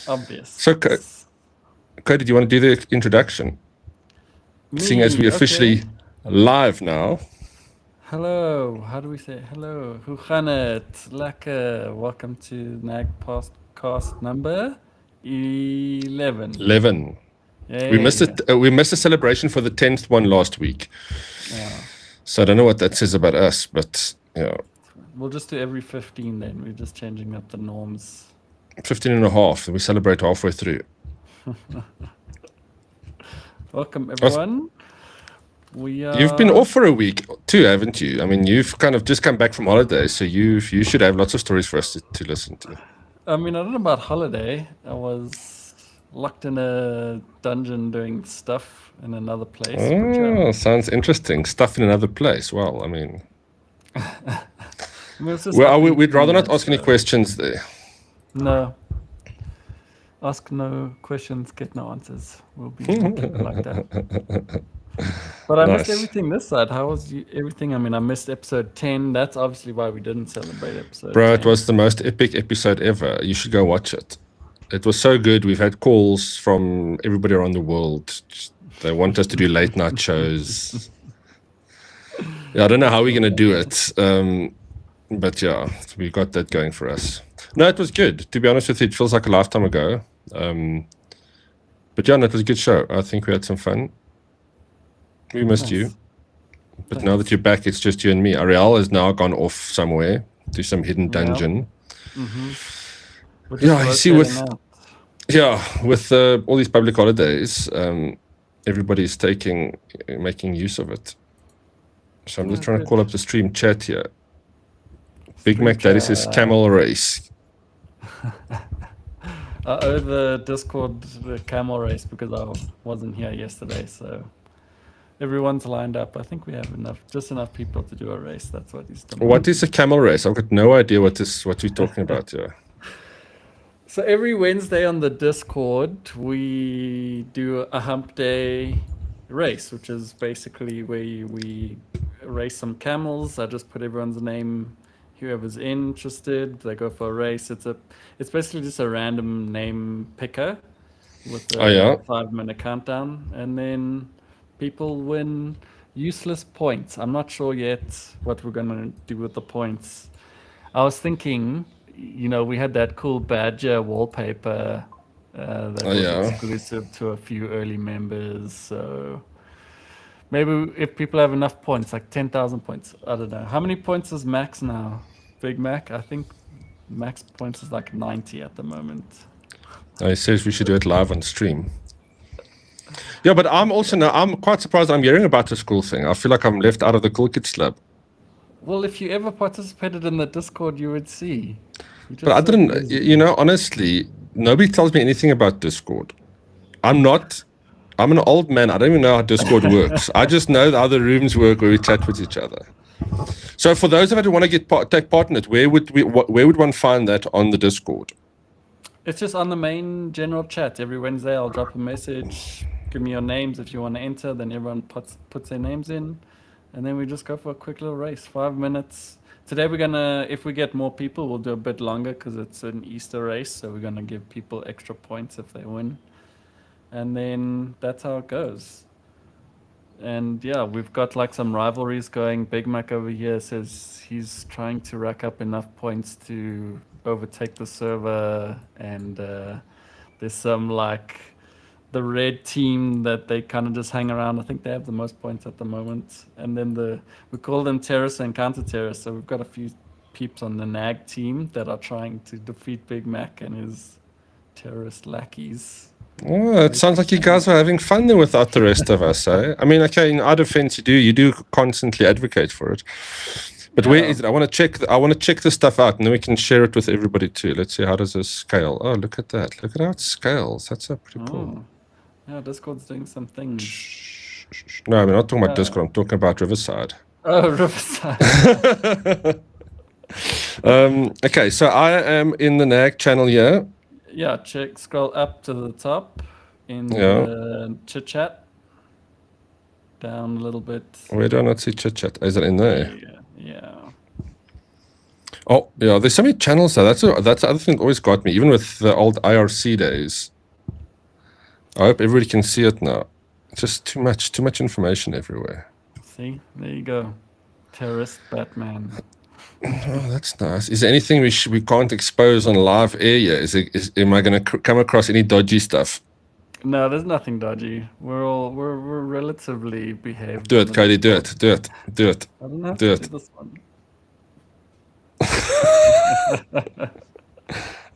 Obvious. So, Cody, do you want to do the introduction? Seeing as we're officially live now. Hello. How do we say hello? Hoe gaan het? Lekker. Welcome to NAG Podcast number 11. 11. Yeah, We missed it. We missed a celebration for the 10th one last week. Yeah. So I don't know what that says about us, but yeah. We'll just do every 15 then. We're just changing up the norms. 15 and a half. We celebrate halfway through. Welcome, everyone. You've been off for a week too, haven't you? I mean, you've kind of just come back from holiday, so you should have lots of stories for us to listen to. I mean, I don't know about holiday. I was locked in a dungeon doing stuff in another place. Oh, sounds interesting. Stuff in another place. Well, I mean... we'd rather not ask any questions there. No. Ask no questions, get no answers. We'll be like that. But I missed everything this side. How was everything? I mean, I missed episode 10. That's obviously why we didn't celebrate episode 10. It was the most epic episode ever. You should go watch it. It was so good. We've had calls from everybody around the world. They want us to do late night shows. I don't know how we're going to do it. But yeah, we got that going for us. No, it was good. To be honest with you, it feels like a lifetime ago. But yeah, no, it was a good show. I think we had some fun. We missed you. But now that you're back, it's just you and me. Ariel has now gone off somewhere to some hidden dungeon. Yeah, you see, with all these public holidays, everybody's making use of it. So I'm just trying to call up the stream chat here. Big Mac Daddy says camel race. I owe the Discord the camel race because I wasn't here yesterday, so everyone's lined up. I think we have just enough people to do a race. That's what he's doing. What is a camel race? I've got no idea what we're talking about here. So every Wednesday on the Discord, we do a hump day race, which is basically where we race some camels. I just put everyone's name. Whoever's interested, they go for a race. It's basically just a random name picker with a 5-minute countdown, and then people win useless points. I'm not sure yet what we're gonna do with the points. I was thinking, we had that cool badger wallpaper that was exclusive to a few early members. So maybe if people have enough points, like 10,000 points, I don't know. How many points is Max now? Big Mac? I think max points is like 90 at the moment. He says we should do it live on stream. Yeah, but I'm quite surprised I'm hearing about the school thing. I feel like I'm left out of the Cool Kids Club. Well, if you ever participated in the Discord, you would see. But I didn't, honestly, nobody tells me anything about Discord. I'm an old man. I don't even know how Discord works. I just know how the rooms work where we chat with each other. So for those of us who want to take part in it, where would one find that on the Discord? It's just on the main general chat. Every Wednesday, I'll drop a message. Give me your names if you want to enter. Then everyone puts their names in. And then we just go for a quick little race, 5 minutes. Today if we get more people, we'll do a bit longer because it's an Easter race. So we're going to give people extra points if they win. And then that's how it goes. And yeah, we've got like some rivalries going. Big Mac over here says he's trying to rack up enough points to overtake the server. And there's some like the red team that they kind of just hang around. I think they have the most points at the moment. And then we call them terrorists and counter-terrorists. So we've got a few peeps on the NAG team that are trying to defeat Big Mac and his terrorist lackeys. Oh, it sounds like you guys are having fun there without the rest of us, eh? I mean, okay, in our defense, you do constantly advocate for it. But where is it? I want to check this stuff out, and then we can share it with everybody too. Let's see, how does this scale? Oh, look at that! Look at how it scales. That's pretty cool. Yeah, Discord's doing some things. No, I'm not talking about Discord. I'm talking about Riverside. Oh, Riverside. Okay, so I am in the NAG channel here. Yeah, scroll up to the top in the chit chat. Down a little bit. Where do I not see chit chat? Is it in there? Yeah. Oh, yeah, there's so many channels though. That's the other thing that always got me, even with the old IRC days. I hope everybody can see it now. It's just too much information everywhere. See, there you go. Terrorist Batman. Oh, that's nice. Is there anything we can't expose on live air yet? Am I going to come across any dodgy stuff? No, there's nothing dodgy. We're relatively behaved. Do it, Cody. Do it. I don't have Do to it. do this one.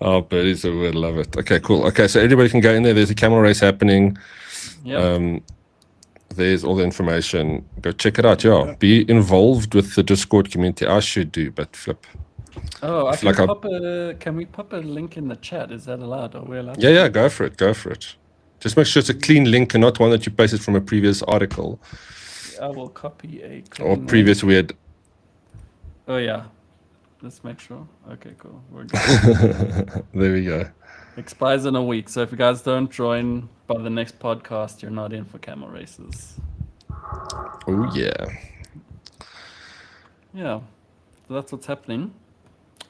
Oh, birdies would love it. Okay, cool. Okay, so everybody can go in there. There's a camel race happening. Yeah. There's all the information. Go check it out. Yeah, be involved with the Discord community. I should do, but flip. Oh, I Feel can like can we pop a link in the chat? Is that allowed? Are we allowed? Yeah, go for it. Just make sure it's a clean link and not one that you pasted from a previous article I will copy a or clean previous weird. Oh yeah. Let's make sure. Okay, cool. We're good. There we go. Expires in a week. So if you guys don't join by the next podcast, you're not in for camel races. Oh yeah. Yeah. So that's what's happening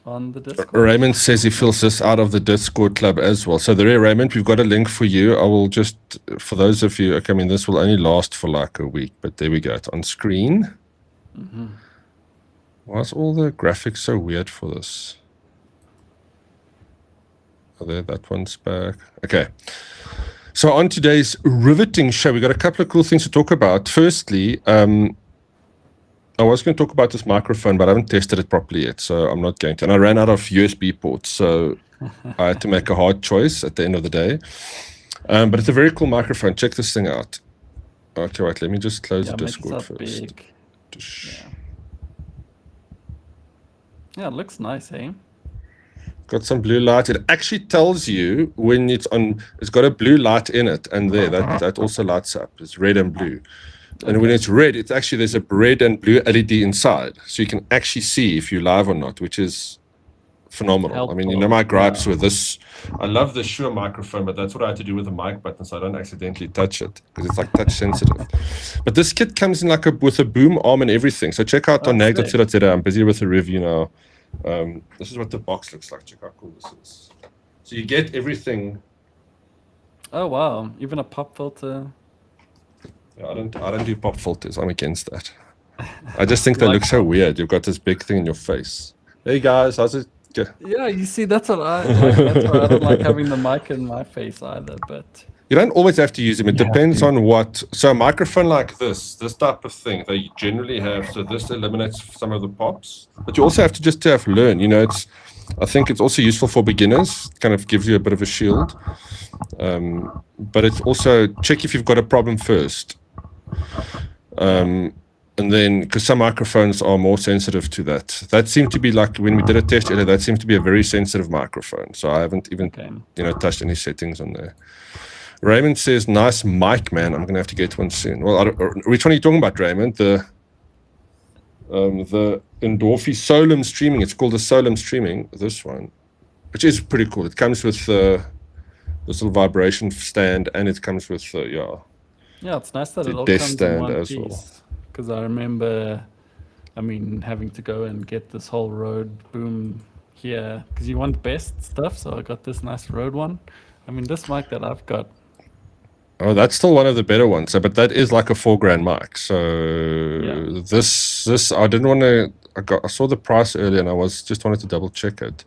on the Discord. Raymond says he fills this out of the Discord club as well. So there, Raymond, we've got a link for you. I will just, for those of you, okay, I mean, this will only last for like a week, but there we go. It's on screen. Mm-hmm. Why is all the graphics so weird for this? Oh, there, that one's back. Okay. So on today's riveting show, we got a couple of cool things to talk about. Firstly, I was going to talk about this microphone, but I haven't tested it properly yet, so I'm not going to. And I ran out of USB ports, so I had to make a hard choice at the end of the day. But it's a very cool microphone. Check this thing out. Okay, wait, let me just close the Discord first. Big. Yeah, it looks nice, eh? Got some blue light. It actually tells you when it's on. It's got a blue light in it, and there, that also lights up. It's red and blue. And when it's red, it's actually there's a red and blue LED inside, so you can actually see if you're live or not, which is phenomenal. Helpful. I mean, you know my gripes with this. I love the Shure microphone, but that's what I had to do with the mic button, so I don't accidentally touch it because it's like touch sensitive. But this kit comes in like with a boom arm and everything. So check out on nag.co.za. I'm busy with a review now. This is what the box looks like. Check how cool this is. So you get everything. Oh wow! Even a pop filter. Yeah, I don't do pop filters. I'm against that. I just think they look so weird. You've got this big thing in your face. Hey guys, how's it? Yeah, you see, that's what I like. That's why I don't like having the mic in my face either. But you don't always have to use them. It depends on what. So a microphone like this type of thing, they generally have. So this eliminates some of the pops, but you also have to have learn. You know, I think it's also useful for beginners. Kind of gives you a bit of a shield. But it's also check if you've got a problem first. And then, because some microphones are more sensitive to that. That seemed to be like when we did a test earlier. That seemed to be a very sensitive microphone. So I haven't even, touched any settings on there. Raymond says, "Nice mic, man. I'm gonna have to get one soon." Well, which one are you talking about, Raymond? The Endorphi Solum streaming. It's called the Solum streaming. This one, which is pretty cool. It comes with this little vibration stand, and it comes with yeah, it's nice that it all desk comes stand in one as piece. well. Because I remember, having to go and get this whole Rode boom here because you want best stuff. So I got this nice Rode one. This mic that I've got. Oh, that's still one of the better ones. So, but that is like a $4,000 mic. So this I didn't want to. I saw the price earlier, and I just wanted to double check it.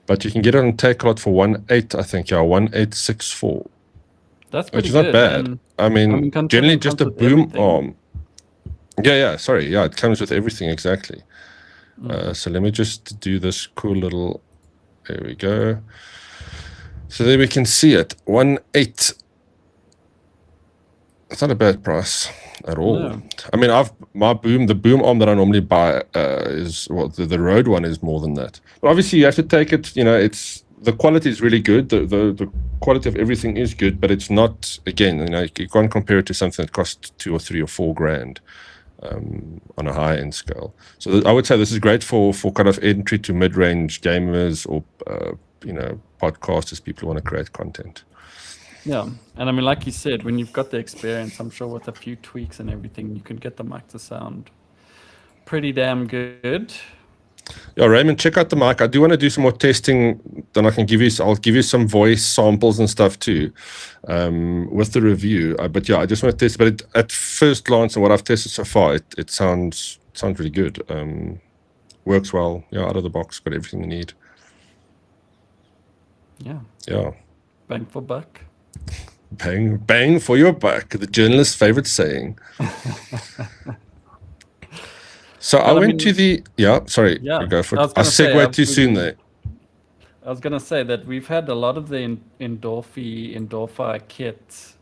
But you can get it on Takealot for 1,800, I think. Yeah, 1,864. That's pretty good. Which is not bad. Generally just a boom arm. Yeah, sorry. Yeah, it comes with everything, exactly. So let me just do this cool little, there we go. So there we can see it, 1,800. It's not a bad price at all. No. The boom arm that I normally buy is, the Rode one is more than that. But obviously you have to take it, the quality is really good. The quality of everything is good, but it's not, again, you can't compare it to something that costs $2,000 or $3,000 or $4,000. On a high-end scale. So I would say this is great for kind of entry to mid-range gamers or, podcasters, people who want to create content. Yeah, and like you said, when you've got the experience, I'm sure with a few tweaks and everything, you can get the mic to sound pretty damn good. Yeah, Raymond, check out the mic. I do want to do some more testing. Then I'll give you some voice samples and stuff too, with the review. But yeah, I just want to test. But at first glance and what I've tested so far, it sounds really good. Works well. Yeah, out of the box, got everything you need. Yeah. Yeah. Bang for buck. Bang for your buck. The journalist's favorite saying. So I went to the sorry, go for it. I segued too soon there. I was gonna say that we've had a lot of the Endorphi kit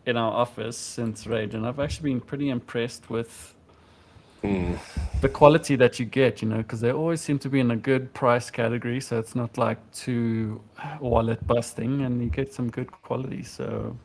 in our office since Rage, and I've actually been pretty impressed with the quality that you get, because they always seem to be in a good price category, so it's not like too wallet busting, and you get some good quality. So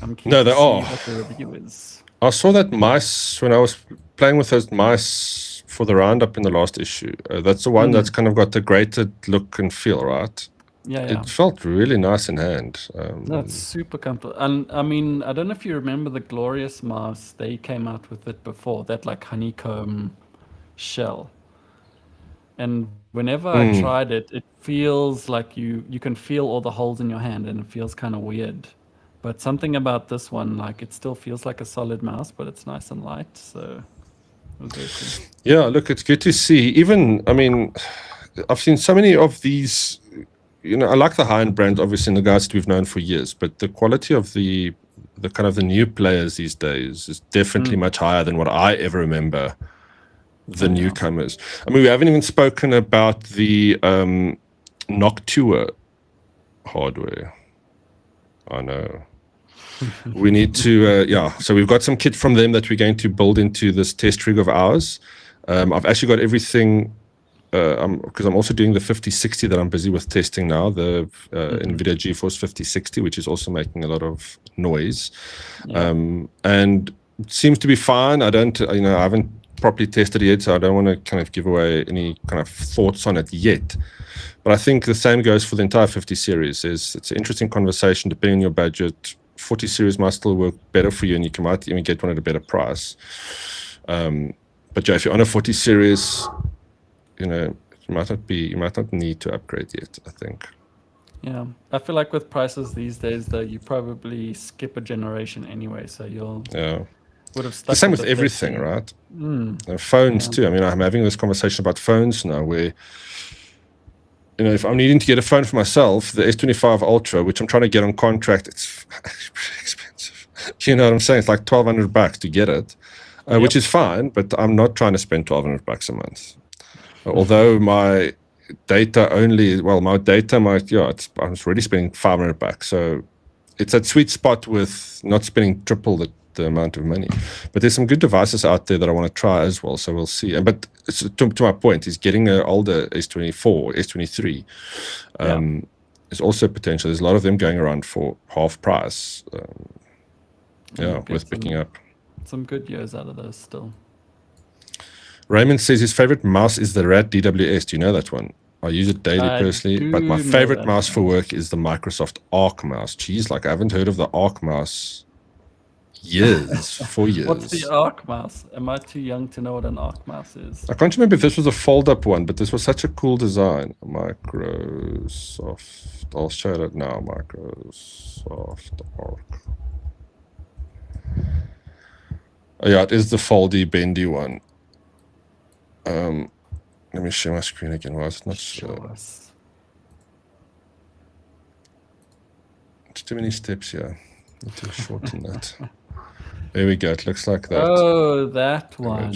I'm keen to see what the review is. I saw that mice when I was playing with those mice for the roundup in the last issue. That's the one that's kind of got the grated look and feel, right? Yeah. It felt really nice in hand. That's super comfortable. And I mean, I don't know if you remember the Glorious mouse. They came out with it before, that like honeycomb shell. And whenever I tried it, it feels like you can feel all the holes in your hand, and it feels kind of weird. But something about this one, like it still feels like a solid mouse, but it's nice and light. So it was very cool. Yeah, look, it's good to see. Even, I mean, I've seen so many of these. I like the high-end brands, obviously, and the guys that we've known for years. But the quality of the kind of the new players these days is definitely much higher than what I ever remember. The newcomers. I mean, we haven't even spoken about the Noctua hardware. I know. We need to, so we've got some kit from them that we're going to build into this test rig of ours. I've actually got everything, because I'm also doing the 5060 that I'm busy with testing now, the NVIDIA GeForce 5060, which is also making a lot of noise. Yeah. And it seems to be fine. I haven't properly tested it yet, so I don't want to kind of give away any kind of thoughts on it yet. But I think the same goes for the entire 50 series. It's an interesting conversation depending on your budget. 40 series might still work better for you, and you might even get one at a better price. But yeah, if you're on a 40 series, you might not need to upgrade yet, I think. Yeah, I feel like with prices these days, though, you probably skip a generation anyway, so you'll would have stuck. The same with everything, right? Phones too. I mean, I'm having this conversation about phones now, where if I'm needing to get a phone for myself, the S25 Ultra, which I'm trying to get on contract, it's pretty expensive. You know what I'm saying? It's like $1,200 to get it, which is fine, but I'm not trying to spend $1,200 a month. Although my data I was already spending $500. So it's that sweet spot with not spending triple the amount of money. But there's some good devices out there that I want to try as well, so we'll see. But to my point, is getting an older S24, S23 is also potential. There's a lot of them going around for half price. Worth picking up. Some good years out of those still. Raymond says his favorite mouse is the Rat DWS. Do you know that one? I use it daily personally, but my favorite mouse for work is the Microsoft Arc mouse. Geez, I haven't heard of the Arc mouse for years. What's the Arc mouse? Am I too young to know what an Arc mouse is? I can't remember if this was a fold-up one, but this was such a cool design. Microsoft. I'll show it now. Microsoft Arc. Oh, yeah, it is the foldy, bendy one. Let me share my screen again. Why is it not show us? It's too many steps here. Need to shorten that. There we go. It looks like that. Oh, that one.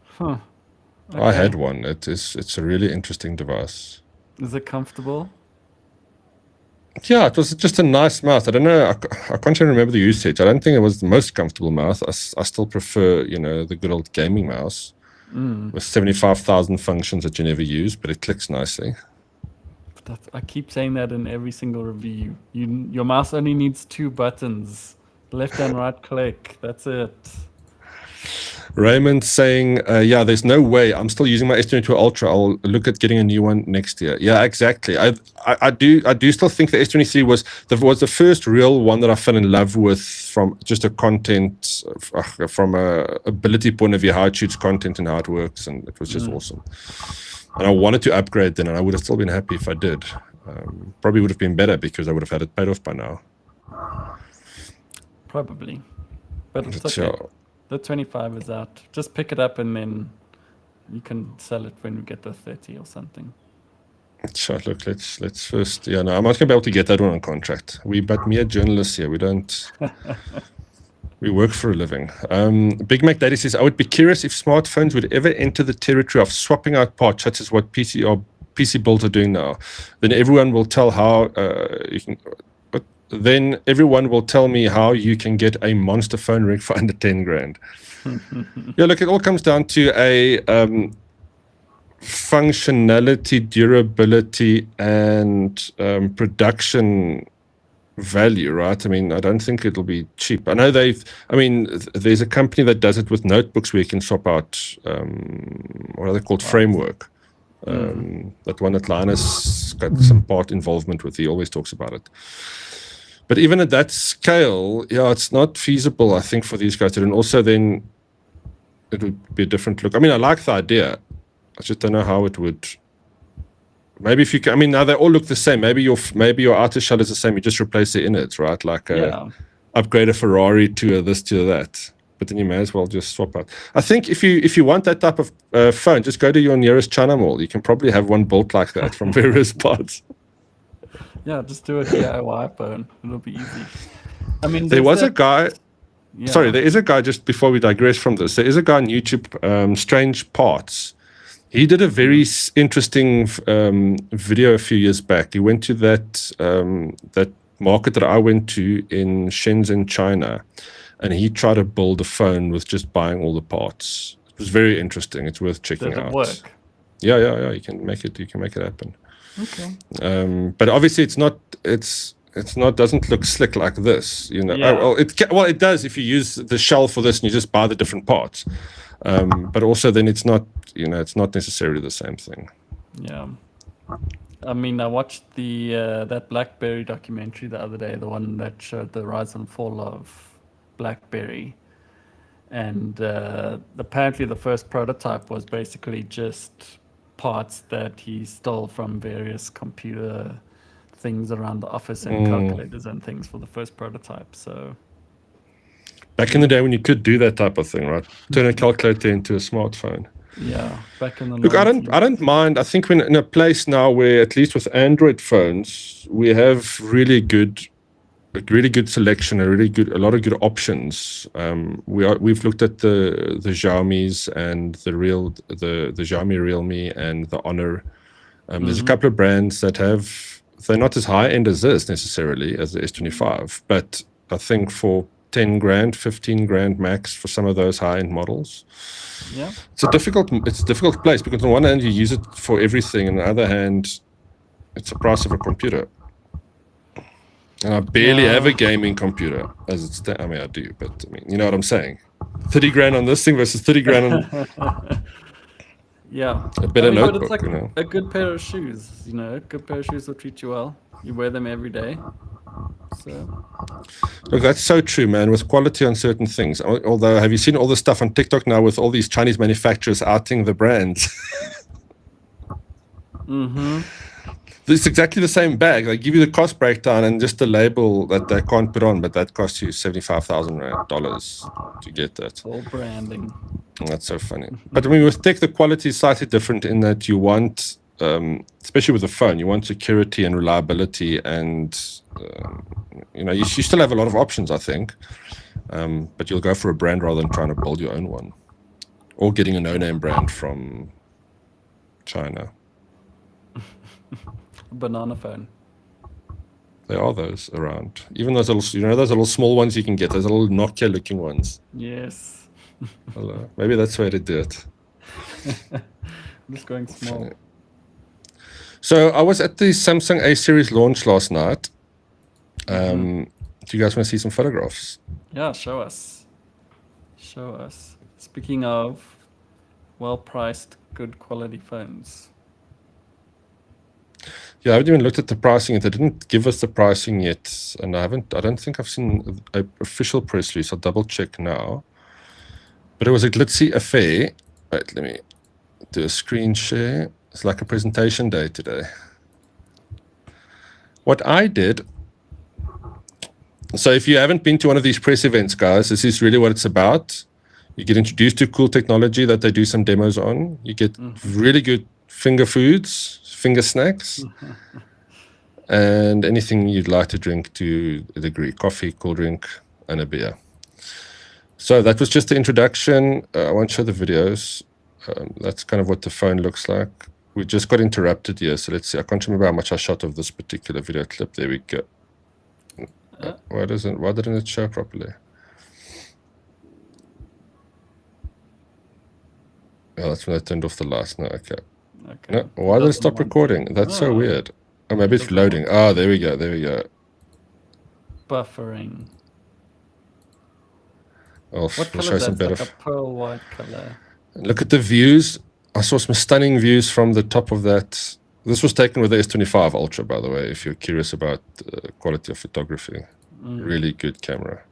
Huh. Okay. I had one. It's a really interesting device. Is it comfortable? Yeah, it was just a nice mouse. I don't know. I can't even remember the usage. I don't think it was the most comfortable mouse. I still prefer, the good old gaming mouse with 75,000 functions that you never use, but it clicks nicely. I keep saying that in every single review. Your mouse only needs 2 buttons, left and right click. That's it. Raymond saying, yeah, there's no way. I'm still using my S22 Ultra. I'll look at getting a new one next year. Yeah, exactly. I do still think the S23 was the first real one that I fell in love with from just a content, from a ability point of view, how it shoots content and how it works, and it was just awesome. And I wanted to upgrade then, and I would have still been happy if I did. Probably would have been better because I would have had it paid off by now. Probably, but it's okay. The 25 is out. Just pick it up and then you can sell it when we get the 30 or something. Sure. Look, let's first. Yeah, no, I'm not gonna be able to get that one on contract. But me, a journalist here, we don't. We work for a living. Big Mac Daddy says, I would be curious if smartphones would ever enter the territory of swapping out parts, such as what PC builds are doing now. Then everyone will tell how you can. Then everyone will tell me how you can get a monster phone rig for under 10 grand. Yeah, look, it all comes down to a functionality, durability, and production value, right? I mean, I don't think it'll be cheap. I know there's a company that does it with notebooks where you can swap out, what are they called, framework. That one that Linus got some part involvement with. He always talks about it. But even at that scale, yeah, it's not feasible, I think, for these guys to do. And also then it would be a different look. I mean, I like the idea. I just don't know how it would. Maybe if you can, I mean, now they all look the same. Maybe your outer shell is the same. You just replace the innards, right? Like upgrade a Ferrari to a this to that. But then you may as well just swap out. I think if you want that type of phone, just go to your nearest China mall. You can probably have one built like that from various parts. Yeah, just do a DIY phone. It'll be easy. I mean, there was a guy. Yeah. Sorry, there is a guy, just before we digress from this, there is a guy on YouTube, Strange Parts. He did a very interesting video a few years back. He went to that market that I went to in Shenzhen, China, and he tried to build a phone with just buying all the parts. It was very interesting. It's worth checking out. Does it work? Yeah. You can make it happen. Okay. But obviously, it's not doesn't look slick like this, you know. Yeah. It does if you use the shell for this and you just buy the different parts. But also then it's not necessarily the same thing. Yeah. I mean, I watched that BlackBerry documentary the other day, the one that showed the rise and fall of BlackBerry. And apparently the first prototype was basically just parts that he stole from various computer things around the office and calculators and things for the first prototype. So back in the day when you could do that type of thing, right? Turn a calculator into a smartphone. Yeah, back in the Look, 90s. I don't mind. I think we're in a place now where, at least with Android phones, we have really good selection, a lot of good options. We've looked at the Xiaomi's and the Xiaomi Realme and the Honor. There's a couple of brands that they're not as high end as this necessarily as the S25, but I think for 10 grand, 15 grand max for some of those high end models. Yeah, it's a difficult place, because on one hand you use it for everything, and on the other hand it's the price of a computer. And I barely have a gaming computer as it's. I mean, I do, but I mean, you know what I'm saying. 30 grand on this thing versus 30 grand on. Yeah, a better notebook. But it's like a good pair of shoes. You know, a good pair of shoes will treat you well. You wear them every day. So. Look, that's so true, man. With quality on certain things. Although, have you seen all the stuff on TikTok now with all these Chinese manufacturers outing the brands? It's exactly the same bag. They give you the cost breakdown and just the label that they can't put on, but that costs you $75,000 to get that. All branding. That's so funny. But I mean, with tech, the quality is slightly different in that you want, especially with the phone, you want security and reliability, and you still have a lot of options, I think. But you'll go for a brand rather than trying to build your own one, or getting a no-name brand from China. Banana phone. There are those around. Even those little small ones you can get, those little Nokia-looking ones. Yes. Hello. Maybe that's the way to do it. I'm just going small. So I was at the Samsung A series launch last night. Do you guys want to see some photographs? Yeah, show us. Speaking of well-priced, good quality phones. Yeah, I haven't even looked at the pricing yet. They didn't give us the pricing yet, and I don't think I've seen an official press release. I'll double check now. But it was a glitzy affair. Wait, let me do a screen share. It's like a presentation day today. What I did. So if you haven't been to one of these press events, guys, this is really what it's about. You get introduced to cool technology that they do some demos on. You get really good finger foods, finger snacks, and anything you'd like to drink to a degree, coffee, cool drink, and a beer. So that was just the introduction. I won't show the videos. That's kind of what the phone looks like. We just got interrupted here, so let's see. I can't remember how much I shot of this particular video clip. There we go. Why didn't it show properly? Oh, that's when I turned off the lights. No, okay. No, why did it stop recording? That's so weird. Oh, maybe it's loading. Oh, there we go. Buffering. I'll What color show is some that? better. Like a pearl white color. Look at the views. I saw some stunning views from the top of that. This was taken with the S25 Ultra, by the way, if you're curious about the quality of photography. Really good camera.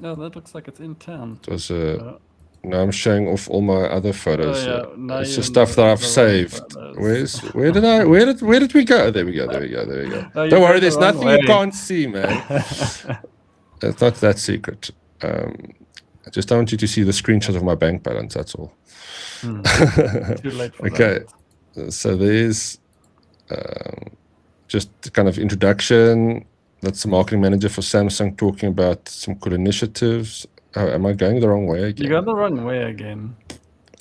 Oh, that looks like it's in town. It was now I'm showing off all my other photos. Now it's you're just stuff that I've saved. Where did we go? There we go. Oh, Don't worry, the there's wrong nothing way. you can't see, man. It's not that secret. I just want you to see the screenshots of my bank balance, that's all. Too late for Okay, so there's just the kind of introduction. That's the marketing manager for Samsung talking about some cool initiatives. Oh, am I going the wrong way again? You got the wrong way again.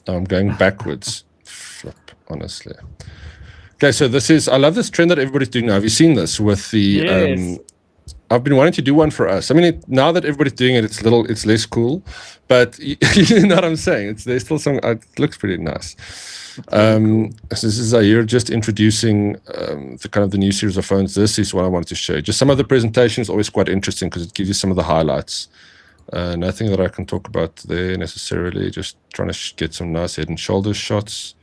I'm going backwards. Flip, honestly. Okay, so I love this trend that everybody's doing now. Have you seen this with the, Yes. I've been wanting to do one for us. I mean, now that everybody's doing it, it's less cool, but you know what I'm saying? There's still some, it looks pretty nice. So this is Zaire just introducing the kind of the new series of phones. This is what I wanted to show you. Just some of the presentation is always quite interesting because it gives you some of the highlights. Nothing that I can talk about there necessarily, just trying to get some nice head and shoulders shots.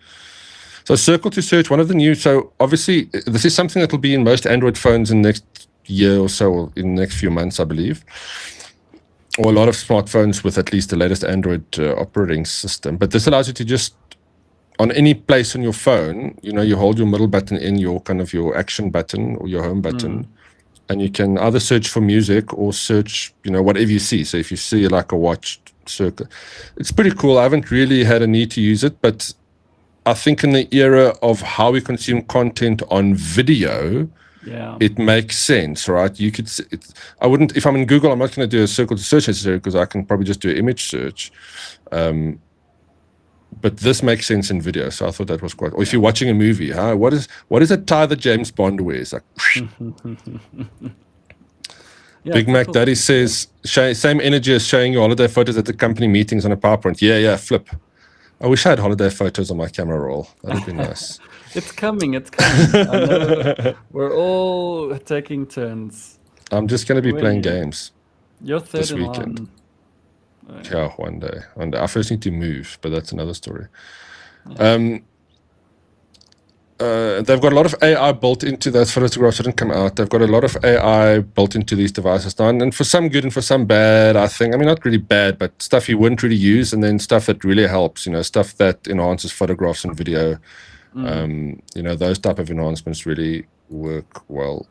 So circle to search, one of the new, so obviously this is something that will be in most Android phones in the next year or so, or in the next few months, I believe. Or a lot of smartphones with at least the latest Android operating system. But this allows you to just, on any place on your phone, you hold your middle button in your kind of your action button or your home button. And you can either search for music or search, whatever you see. So if you see like a watch circle, it's pretty cool. I haven't really had a need to use it, but I think in the era of how we consume content on video, it makes sense, right? You could, I wouldn't, if I'm in Google, I'm not going to do a circle to search necessarily because I can probably just do an image search. But this makes sense in video, so I thought that was quite. Or if you're watching a movie, what is a tie that James Bond wears? Like, Big Mac cool. Daddy says, same energy as showing your holiday photos at the company meetings on a PowerPoint. Yeah, flip. I wish I had holiday photos on my camera roll. That would be nice. It's coming. I know we're all taking turns. I'm just going to be playing games. You're third this weekend. Line. Yeah, one day. I first need to move, but that's another story. Yeah. They've got a lot of AI built into those photographs that didn't come out. They've got a lot of AI built into these devices now, and for some good and for some bad, I think. I mean, not really bad, but stuff you wouldn't really use, and then stuff that really helps, stuff that enhances photographs and video. Those type of enhancements really work well.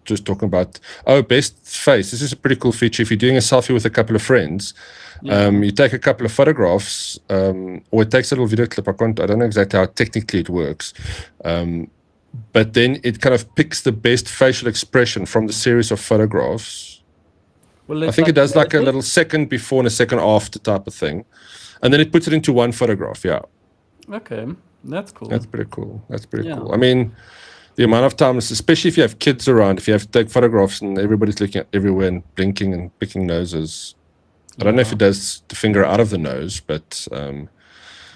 Just talking about best face. This is a pretty cool feature. If you're doing a selfie with a couple of friends, you take a couple of photographs, or it takes a little video clip. I don't know exactly how technically it works, but then it kind of picks the best facial expression from the series of photographs. I think it does like a little second before and a second after type of thing, and then it puts it into one photograph. Yeah. Okay, that's cool. That's pretty cool. Cool. I mean, the amount of times, especially if you have kids around, if you have to take photographs and everybody's looking at everywhere and blinking and picking noses. I don't know if it does the finger out of the nose, but...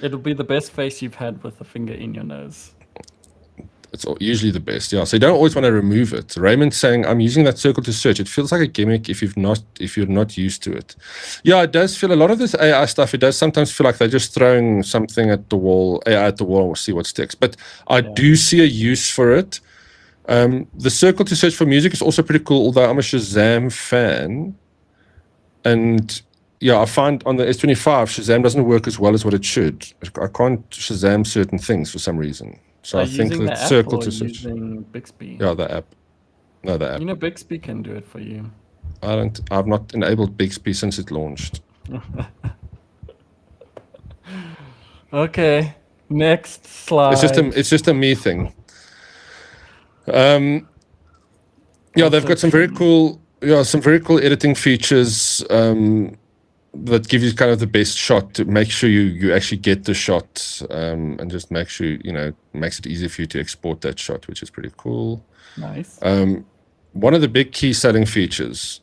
it'll be the best face you've had with the finger in your nose. It's usually the best. Yeah. So you don't always want to remove it. Raymond's saying, I'm using that circle to search. It feels like a gimmick if you're not used to it. Yeah, it does feel a lot of this AI stuff. It does sometimes feel like they're just throwing something at the wall, AI at the wall, or see what sticks. But I do see a use for it. The circle to search for music is also pretty cool, although I'm a Shazam fan. And yeah, I find on the S25, Shazam doesn't work as well as what it should. I can't Shazam certain things for some reason. So I think the circle to search. Using Bixby? Yeah, the app. No, the app. You know, Bixby can do it for you. I've not enabled Bixby since it launched. Okay, next slide. It's just a me thing. Yeah, they've got some very cool editing features that give you kind of the best shot to make sure you actually get the shot, and just make sure, makes it easy for you to export that shot, which is pretty cool. Nice. One of the big key selling features,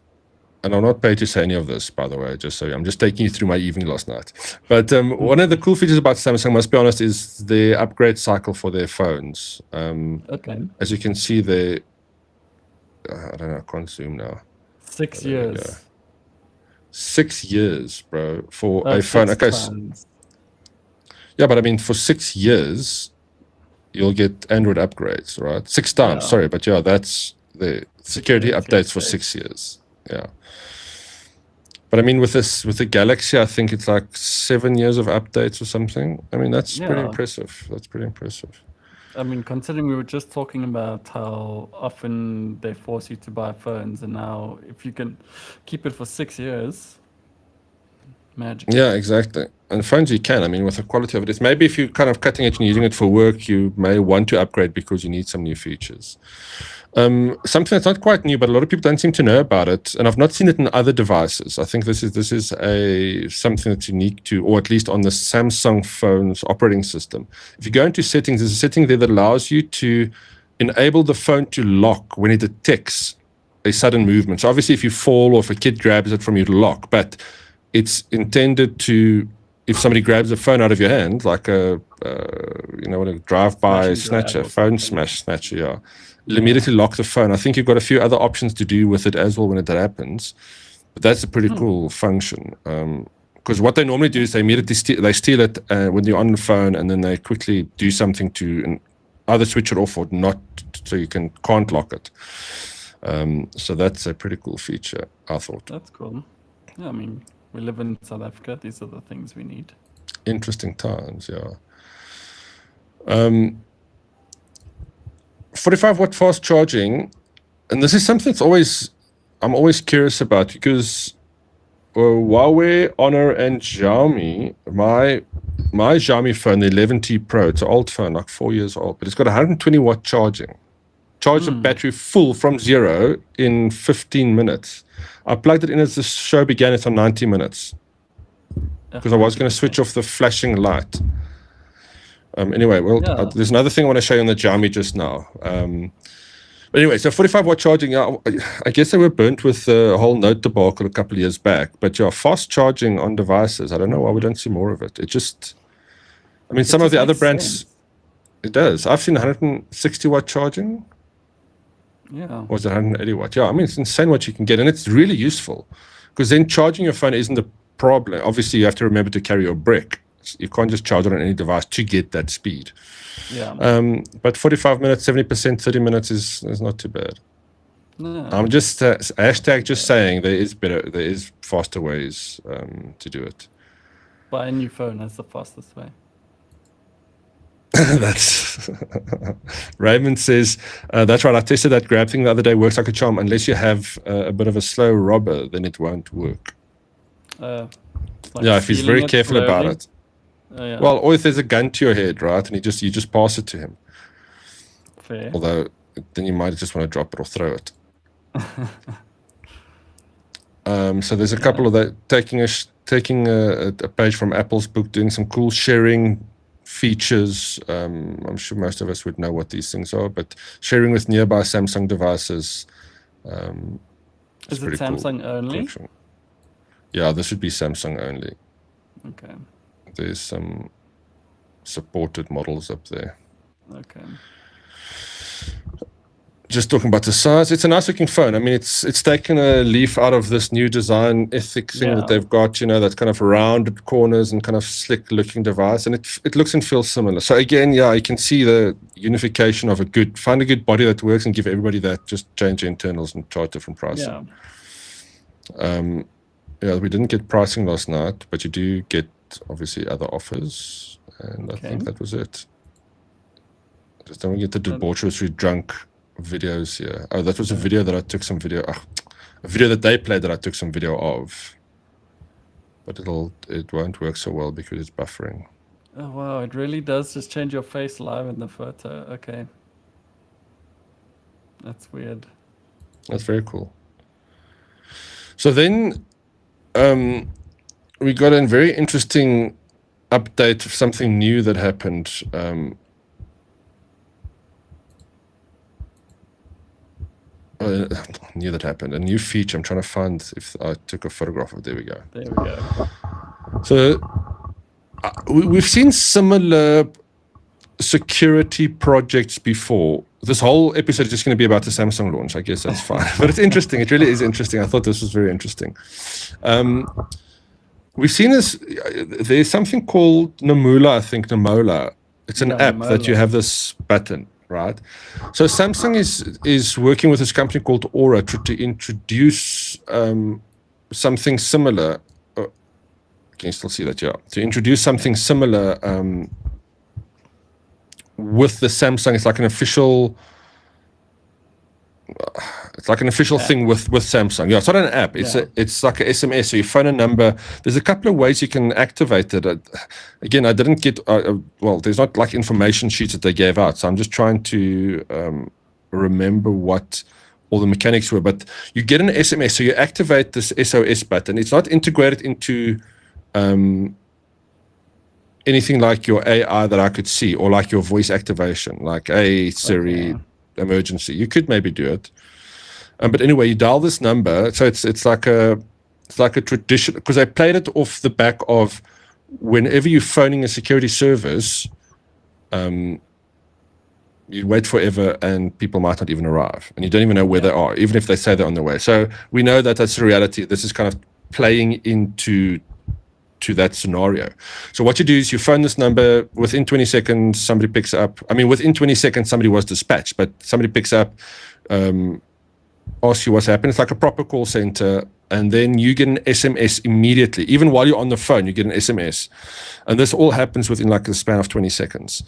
and I'm not paid to say any of this, by the way, I'm just taking you through my evening last night. But one of the cool features about Samsung, must be honest, is the upgrade cycle for their phones. Okay. As you can see there, I don't know, I can't zoom now. 6 years. 6 years, bro, for a phone. Okay. Yeah, but I mean, for 6 years, you'll get Android upgrades, right? 6 times, sorry. But yeah, that's the security updates for 6 years. Yeah. But I mean, with the Galaxy, I think it's like 7 years of updates or something. I mean, that's pretty impressive. That's pretty impressive. I mean, considering we were just talking about how often they force you to buy phones, and now if you can keep it for 6 years, magic. Yeah, exactly. And phones you can. I mean, with the quality of it, it's maybe if you're kind of cutting it and using it for work, you may want to upgrade because you need some new features. Something that's not quite new, but a lot of people don't seem to know about it, and I've not seen it in other devices. I think this is something that's unique to, or at least on the Samsung phone's operating system. If you go into settings, there's a setting there that allows you to enable the phone to lock when it detects a sudden movement. So obviously, if you fall or if a kid grabs it from you, to lock. But it's intended to, if somebody grabs a phone out of your hand, like a drive-by snatcher, phone snatcher, yeah. It'll immediately lock the phone. I think you've got a few other options to do with it as well when that happens. But that's a pretty cool function. Because what they normally do is they immediately steal it when you're on the phone, and then they quickly do something to either switch it off or not, so you can't lock it. So that's a pretty cool feature, I thought. That's cool. Yeah, I mean, we live in South Africa. These are the things we need. Interesting times, yeah. 45-watt fast charging, and this is something I'm always curious about, because Huawei, Honor, and Xiaomi, my Xiaomi phone, the 11T Pro, it's an old phone, like 4 years old, but it's got 120-watt charging. Charged the battery full from zero in 15 minutes. I plugged it in as the show began. It's on 90 minutes because I was going to switch off the flashing light. Anyway, there's another thing I want to show you on the Xiaomi just now. But anyway, so 45-watt charging, I guess they were burnt with the whole Note debacle a couple of years back. But fast charging on devices, I don't know why we don't see more of it. Some of the other brands, it does. I've seen 160-watt charging. Yeah. Or is it 180 watt? Yeah, I mean, it's insane what you can get. And it's really useful because then charging your phone isn't the problem. Obviously, you have to remember to carry your brick. You can't just charge it on any device to get that speed. Yeah. But 45 minutes, 70%, 30 minutes is not too bad. No. I'm just hashtag just saying there is faster ways to do it. Buy a new phone. That's the fastest way. That's Raymond says that's right. I tested that grab thing the other day. Works like a charm. Unless you have a bit of a slow robber, then it won't work. If he's very careful about it. Yeah. Well, or if there's a gun to your head, right, and you just pass it to him. Fair. Although then you might just want to drop it or throw it. So there's a couple of that taking a page from Apple's book, doing some cool sharing features. I'm sure most of us would know what these things are, but sharing with nearby Samsung devices. Is it Samsung only? Yeah, this would be Samsung only. Okay. There's some supported models up there. Okay. Just talking about the size, it's a nice looking phone. I mean, it's taken a leaf out of this new design ethic thing that they've got, that kind of rounded corners and kind of slick looking device, and it looks and feels similar. So again, you can see the unification of find a good body that works and give everybody that, just change the internals and charge different pricing. We didn't get pricing last night, but you do get obviously other offers, and I think that was it. Just don't get the debaucherously drunk videos here. Oh, that was a video that I took some video. A video that they played that I took some video of. But it won't work so well because it's buffering. Oh wow, it really does just change your face live in the photo. Okay. That's weird. That's very cool. So then we got a very interesting update of something new that happened. I knew that happened. A new feature. I'm trying to find if I took a photograph of it. There we go. There we go. So we've seen similar security projects before. This whole episode is just going to be about the Samsung launch. I guess that's fine. But it's interesting. It really is interesting. I thought this was very interesting. We've seen this. There's something called Namola, I think. Namola. It's an app Namola. that you have this button. Right, so Samsung is working with this company called Aura to introduce something similar. Can you still see that? Yeah, to introduce something similar with the Samsung. It's like an official. It's like an official thing with Samsung. Yeah, it's not an app. It's like an SMS. So you phone a number. There's a couple of ways you can activate it. Again, I didn't get. There's not like information sheets that they gave out. So I'm just trying to remember what all the mechanics were. But you get an SMS. So you activate this SOS button. It's not integrated into anything like your AI that I could see, or like your voice activation, like hey Siri. Okay. Emergency. You could maybe do it, but anyway, you dial this number. So it's like a tradition, because they played it off the back of whenever you're phoning a security service, you wait forever and people might not even arrive, and you don't even know where they are, even if they say they're on their way. So we know that that's the reality. This is kind of playing into that scenario. So what you do is you phone this number. Within 20 seconds, somebody picks up. I mean, within 20 seconds, somebody was dispatched, but somebody picks up, asks you what's happened. It's like a proper call center. And then you get an SMS immediately. Even while you're on the phone, you get an SMS. And this all happens within like a span of 20 seconds.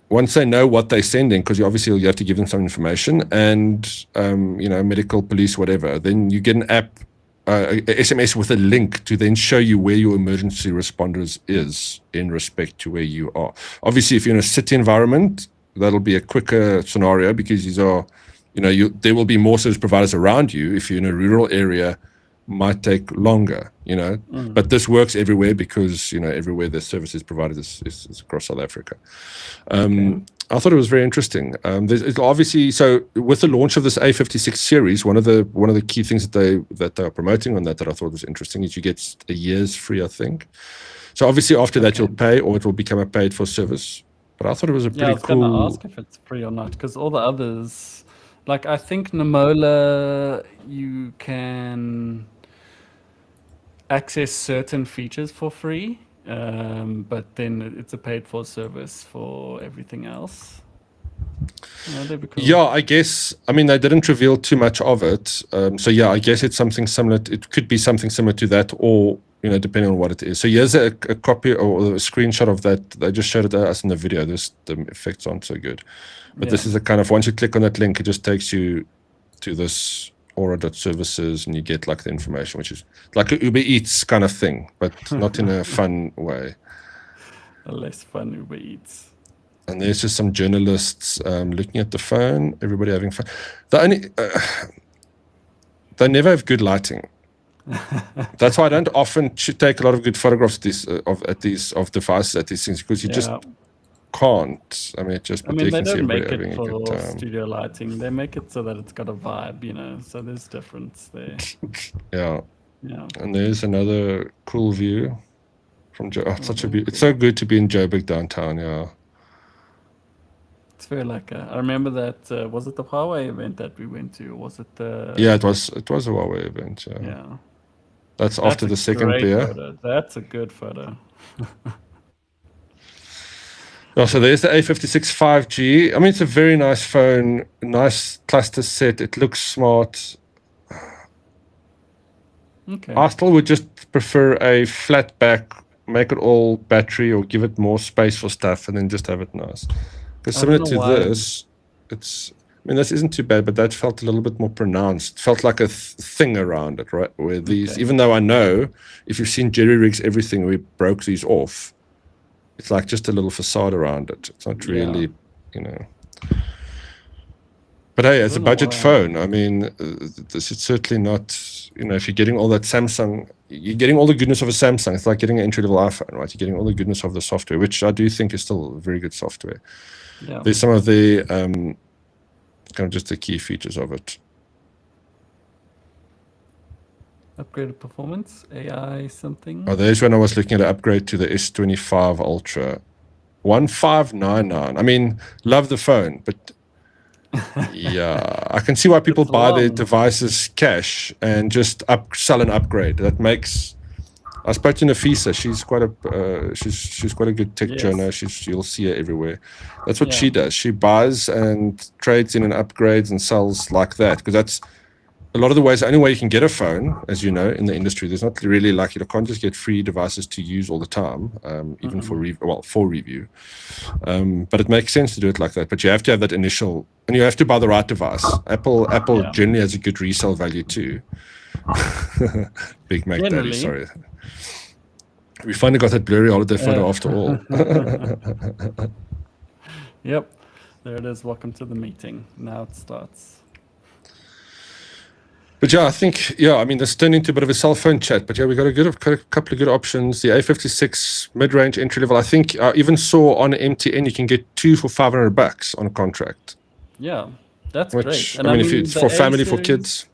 Once they know what they're sending, because you have to give them some information, and, medical, police, whatever, then you get an app, a SMS with a link to then show you where your emergency responders is in respect to where you are. Obviously, if you're in a city environment, that'll be a quicker scenario, because these are, there will be more service providers around you. If you're in a rural area, might take longer, But this works everywhere, because, everywhere the service is provided is across South Africa. I thought it was very interesting. Obviously, so with the launch of this A56 series, one of the key things that they are promoting on that I thought was interesting is you get a year's free, I think. So obviously after that you'll pay, or it will become a paid for service. But I thought it was a pretty cool. I was going to ask if it's free or not, because all the others, like I think Namola, you can access certain features for free. But then it's a paid for service for everything else. That'd be cool. Yeah, I guess. I mean, they didn't reveal too much of it. So yeah, I guess it's something similar. It could be something similar to that, or depending on what it is. So here's a copy or a screenshot of that. They just showed it to us in the video. The effects aren't so good, but this is a kind of, once you click on that link, it just takes you to this Aura.services, and you get like the information, which is like a Uber Eats kind of thing, but not in a fun way. A less fun Uber Eats. And there's just some journalists looking at the phone, everybody having fun. They never have good lighting. That's why I don't often take a lot of good photographs of devices at these things, because you just can't. I mean, they don't make it for studio lighting. They make it so that it's got a vibe, so there's difference there. Yeah. And there's another cool view from it's so good to be in Joburg downtown. It's very like I remember that was it the Huawei event that we went to? Or was it the Yeah, it was a Huawei event. yeah? That's That's after a the second great beer. photo. That's a good photo. Oh, so there's the A56 5G. I mean, it's a very nice phone, nice cluster set. It looks smart. Okay. I still would just prefer a flat back, make it all battery, or give it more space for stuff, and then just have it nice. Because I similar don't to know why. this, it's. I mean, this isn't too bad, but that felt a little bit more pronounced. It felt like a thing around it, right? Where these, Okay. even though I know if you've seen Jerry Rigs Everything, we broke these off. It's like just a little facade around it. It's not really, you know. But hey, as a don't know budget why. phone, I mean, this is certainly not, you know, if you're getting all that Samsung, you're getting all the goodness of a Samsung. It's like getting an entry-level iPhone, right? You're getting all the goodness of the software, which I do think is still very good software. Yeah. There's some of the kind of just the key features of it. Upgraded performance, AI something. Oh, there's when I was looking at an upgrade to the S25 Ultra. 1599. I mean, love the phone, but yeah, I can see why people It's buy their long. devices cash and just sell an upgrade. That makes. I spoke to Nafisa. She's quite a she's quite a good tech Yes. journo. You'll see her everywhere. That's what she Yeah. does. She buys and trades in and upgrades and sells like that, because that's a lot of the ways. The only way you can get a phone, as you know, in the industry, there's not really like, you can't just get free devices to use all the time, even for review. But it makes sense to do it like that. But you have to have that initial, and you have to buy the right device. Apple Yeah. generally has a good resale value too. Big Mac Daddy, Generally. sorry. We finally got that blurry holiday photo after all. Yep. There it is. Welcome to the meeting. Now it starts. But yeah, I think, I mean, this turned into a bit of a cell phone chat. But yeah, we got a couple of good options. The A56 mid-range entry level. I think I even saw on MTN you can get 2 for $500 on a contract. Yeah. That's Which, great. I mean, if it's the for family, for A-series- kids.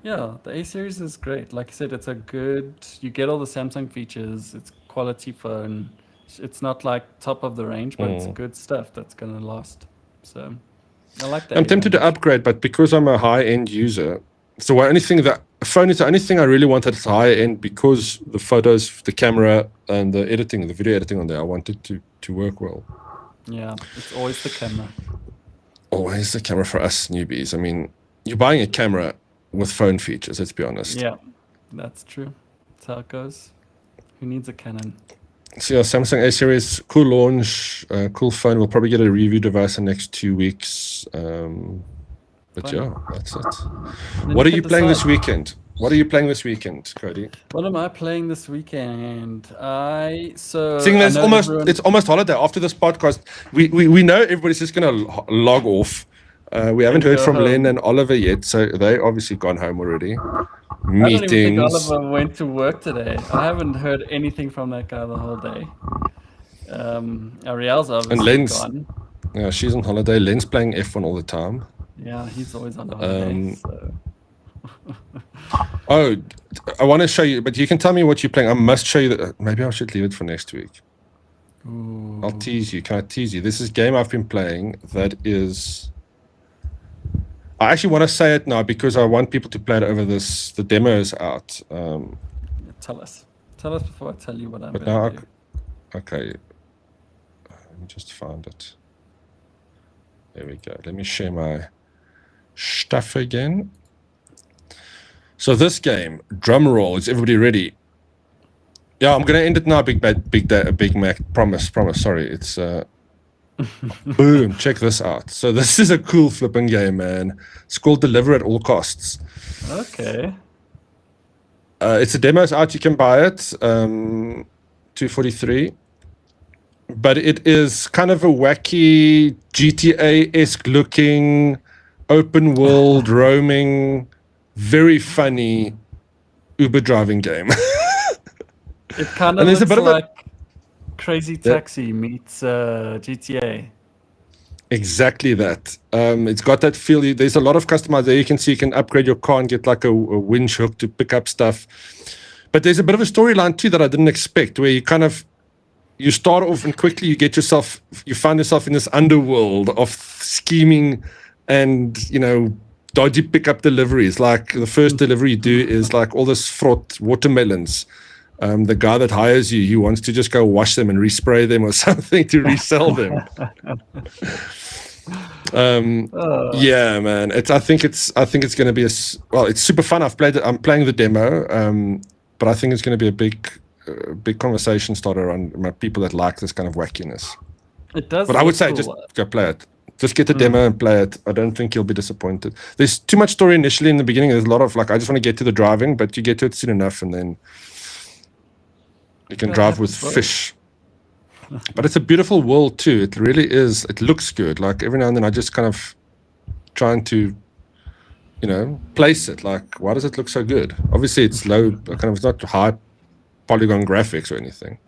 Yeah, the A series is great. Like I said, it's a good. You get all the Samsung features. It's quality phone. It's not like top of the range, but it's good stuff that's gonna last. So I like that. I'm tempted to upgrade, but because I'm a high-end user, so the only thing that phone is the only thing I really want that's higher end, because the photos, the camera, and the editing, the video editing on there, I want it to work well. Yeah, it's always the camera. Always the camera for us newbies. I mean, you're buying a camera with phone features, let's be honest. Yeah, that's true. That's how it goes. Who needs a Canon? So yeah, Samsung A series, cool launch, cool phone. We'll probably get a review device in the next 2 weeks. But Fine. yeah, that's it. Then What are can you playing this decide. weekend? What are you playing this weekend, Cody? What am I playing this weekend? Seeing I there's know almost everyone- it's almost holiday after this podcast. We know everybody's just gonna log off. We haven't heard go from home. Len and Oliver yet, so they obviously gone home already. I don't even think Meetings. Oliver went to work today. I haven't heard anything from that guy the whole day. Ariel's obviously Len's- gone. Yeah, she's on holiday. Len's playing F1 all the time. Yeah, he's always on holiday. So. Oh, I want to show you, but you can tell me what you're playing. I must show you that. Maybe I should leave it for next week. Ooh. I'll tease you. Can I tease you? This is a game I've been playing that is. I actually want to say it now because I want people to play it over this. The demo is out. Tell us. Tell us before I tell you what I'm But going now, to do. okay. Let me just find it. There we go. Let me share my stuff again. So this game, drum roll. Is everybody ready? Yeah, I'm gonna end it now. Big Mac. Promise. Sorry, it's boom. Check this out. So this is a cool flipping game, man. It's called Deliver at All Costs. Okay. It's a demo. It's out. You can buy it. $243. But it is kind of a wacky GTA-esque looking, open world roaming, very funny Uber driving game. It kind of And there's a looks bit of a- like Crazy Taxi meets GTA. Exactly that. It's got that feel. There's a lot of customization. You can see you can upgrade your car and get like a winch hook to pick up stuff. But there's a bit of a storyline too that I didn't expect, where you start off and quickly you find yourself in this underworld of scheming and, dodgy pickup deliveries. Like the first delivery you do is like all this fraught watermelons. The guy that hires you, he wants to just go wash them and respray them or something to resell them. Yeah, man. I think it's going to be it's super fun. I'm playing the demo, but I think it's going to be a big conversation starter around people that like this kind of wackiness. It does. But I would say just go play it. Just get the demo and play it. I don't think you'll be disappointed. There's too much story initially in the beginning. There's a lot of I just want to get to the driving, but you get to it soon enough, and then you can drive with fish. But it's a beautiful world too. It really is. It looks good. Like every now and then I just kind of trying to, place it. Like, why does it look so good? Obviously it's low, it's not high polygon graphics or anything.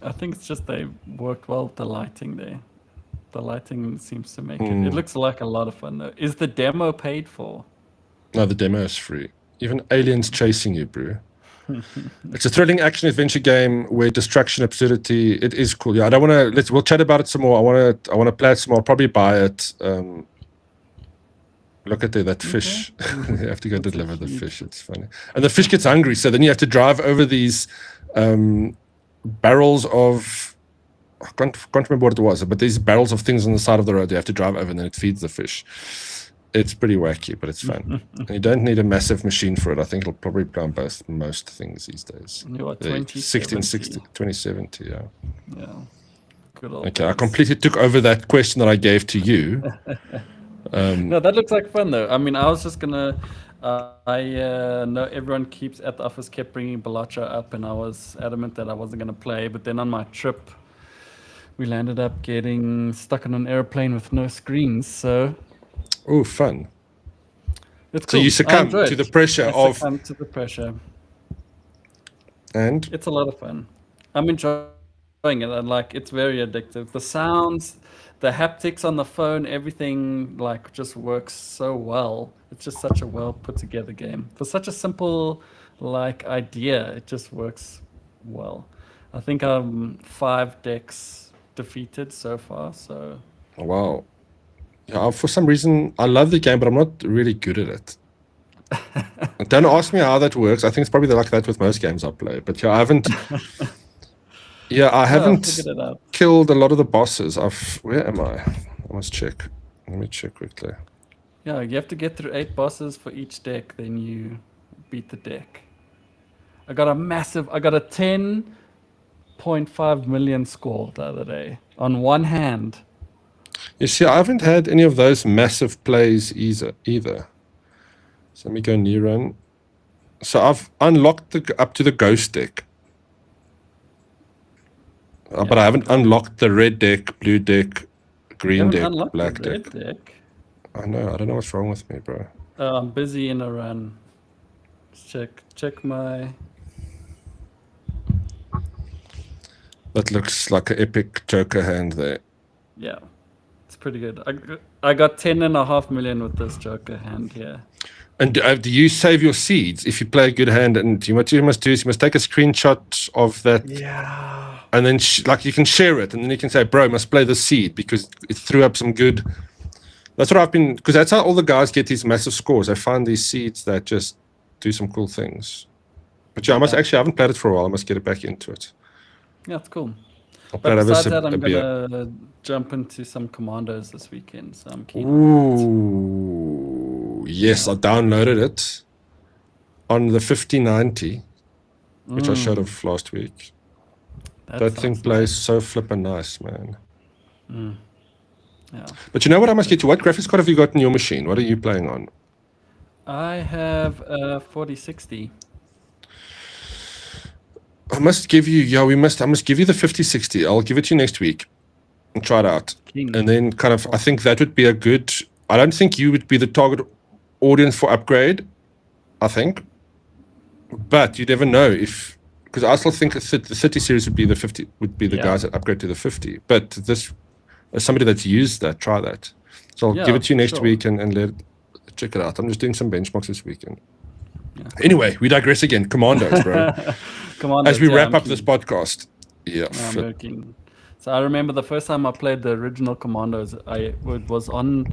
I think it's just they worked well with the lighting there. The lighting seems to make it. It looks like a lot of fun though. Is the demo paid for? No, the demo is free. Even aliens chasing you, bro. It's a thrilling action adventure game where distraction, absurdity. It is cool. Yeah, I don't want to. We'll chat about it some more. I want to play it some more. I'll probably buy it. Look at that fish. You have to go deliver the fish. It's funny. And the fish gets hungry, so then you have to drive over these barrels of. I can't remember what it was, but these barrels of things on the side of the road you have to drive over, and then it feeds the fish. It's pretty wacky, but it's fun. And you don't need a massive machine for it. I think it'll probably play on most things these days. You are 2070, yeah. Yeah. Good old Okay, I completely took over that question that I gave to you. No, that looks like fun though. I mean, I was just gonna. I know everyone at the office kept bringing Balacha up, and I was adamant that I wasn't gonna play. But then on my trip, we landed up getting stuck on an airplane with no screens. So. Oh, fun. It's cool. So you succumb to the pressure to the pressure. And? It's a lot of fun. I'm enjoying it. And it's very addictive. The sounds, the haptics on the phone, everything just works so well. It's just such a well put together game. For such a simple idea, it just works well. I think I'm 5 decks defeated so far. So. Wow. Yeah, for some reason, I love the game, but I'm not really good at it. Don't ask me how that works. I think it's probably like that with most games I play. But yeah, I haven't. I haven't killed a lot of the bosses. Where am I? I must check. Let me check quickly. Yeah, you have to get through 8 bosses for each deck, then you beat the deck. I got a 10.5 million score the other day on one hand. You see, I haven't had any of those massive plays either. So let me go new run. So I've unlocked up to the ghost deck. But I haven't unlocked the red deck, blue deck, green deck, black deck. I know. I don't know what's wrong with me, bro. I'm busy in a run. Check my... That looks like an epic Joker hand there. Yeah. Pretty good. I got 10.5 million with this Joker hand here. And do you save your seeds if you play a good hand? And what you must do is you must take a screenshot of that. Yeah. And then you can share it, and then you can say, "Bro, must play the seed because it threw up some good." That's what I've been, because that's how all the guys get these massive scores. They find these seeds that just do some cool things. But yeah, I haven't played it for a while. I must get it back into it. Yeah, it's cool. But besides that, I'm gonna jump into some commandos this weekend, so I'm keen. Ooh, yes, I downloaded it on the 5090, which I showed off last week. That thing plays so flippin' nice, man. Yeah. But you know what I must get to? What graphics card have you got in your machine? What are you playing on? I have a 4060. I must give you, I must give you the 5060. I'll give it to you next week and try it out. And then I think that would be I don't think you would be the target audience for upgrade, I think. But you never know because I still think the 30 series would be the 50, would be the guys that upgrade to the 50. But this, as somebody that's used that, try that. So I'll give it to you next week and check it out. I'm just doing some benchmarks this weekend. Yeah. Anyway, we digress again. Commandos, bro. Commandos, as we wrap up this podcast. Yeah, I'm flip. working. So I remember the first time I played the original Commandos, it was on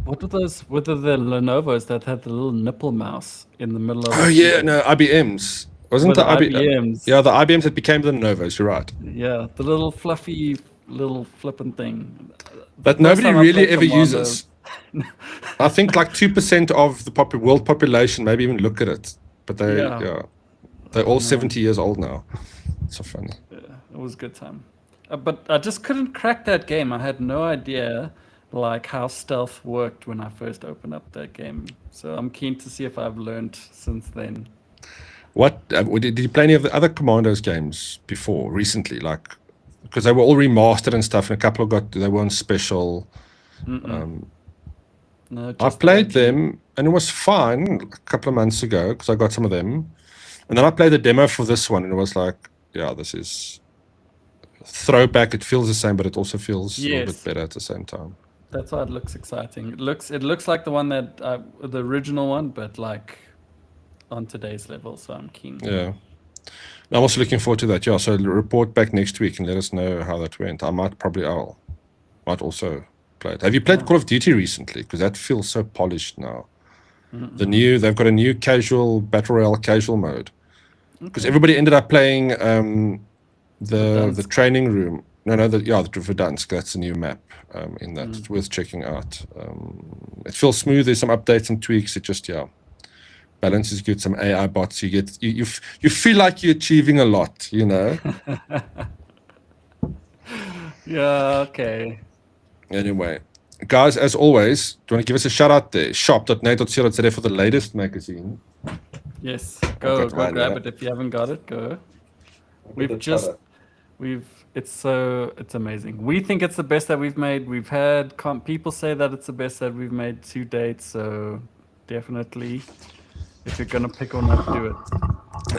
what were those? What are the Lenovo's that had the little nipple mouse in the middle of Oh the yeah, keyboard? no, IBMs. Wasn't With the the IB? IBMs. Yeah, the IBMs that became the Novos. You're right. Yeah, the little fluffy little flipping thing. The But first nobody time I really played ever Commandos. uses. I think like 2% of the world population maybe even look at it. But Yeah, they're I all know. 70 years old now. So funny. Yeah, it was a good time. But I just couldn't crack that game. I had no idea like how stealth worked when I first opened up that game. So I'm keen to see if I've learned since then. What did you play any of the other Commandos games before recently? Like, because they were all remastered and stuff, and a couple they were on special. Mm-mm. No, I just the played OG. them, and it was fine a couple of months ago because I got some of them, and then I played the demo for this one, and it was like, yeah, this is throwback. It feels the same, but it also feels a little bit Yes, better at the same time. that's why it looks exciting. It looks like the one that the original one, but like on today's level. So I'm keen. Yeah. I'm also looking forward to that. Yeah, so report back next week and let us know how that went. I might also play it. Have you played Yeah. Call of Duty recently? Because that feels so polished now. Mm-mm. They've got a new casual battle royale casual mode. Because Okay. everybody ended up playing the Verdansk. training room. No, the Verdansk. That's a new map in that. Mm. It's worth checking out. It feels smooth. There's some updates and tweaks. It just balance is good. Some AI bots. You feel like you're achieving a lot. Yeah. Okay. Anyway, guys, as always, do you want to give us a shout out there? Shop.nag.co.za for the latest magazine. Yes. I've Go got mine, grab yeah. it if you haven't got it. Go. With the We've just product. it's amazing. We think it's the best that we've made. We've had people say that it's the best that we've made to date. So definitely, if you're gonna pick one up, do it.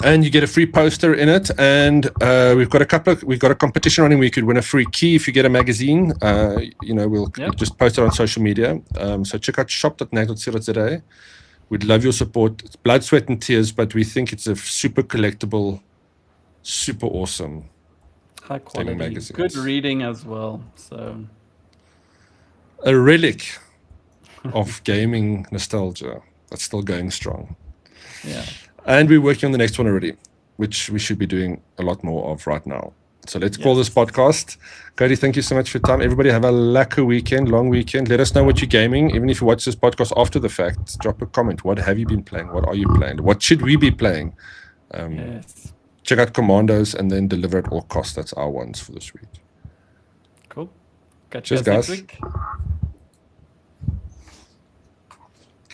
And you get a free poster in it. And we've got a competition running where you could win a free key if you get a magazine. We'll Yep. just post it on social media. So check out shop.nag.co.za. We'd love your support. It's blood, sweat, and tears, but we think it's a super collectible, super awesome High gaming quality, magazine. good reading as well. So A relic of gaming nostalgia that's still going strong. yeah. And we're working on the next one already, which we should be doing a lot more of right now. So let's call this Yes. podcast. Cody, thank you so much for your time. Everybody have a long weekend. Let us know what you're gaming. Even if you watch this podcast after the fact, drop a comment. What have you been playing? What are you playing? What should we be playing? Yes. Check out Commandos and then Deliver at All Costs. That's our ones for this week. Cool. Catch you Cheers, guys next guys. week.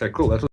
Okay, cool. That was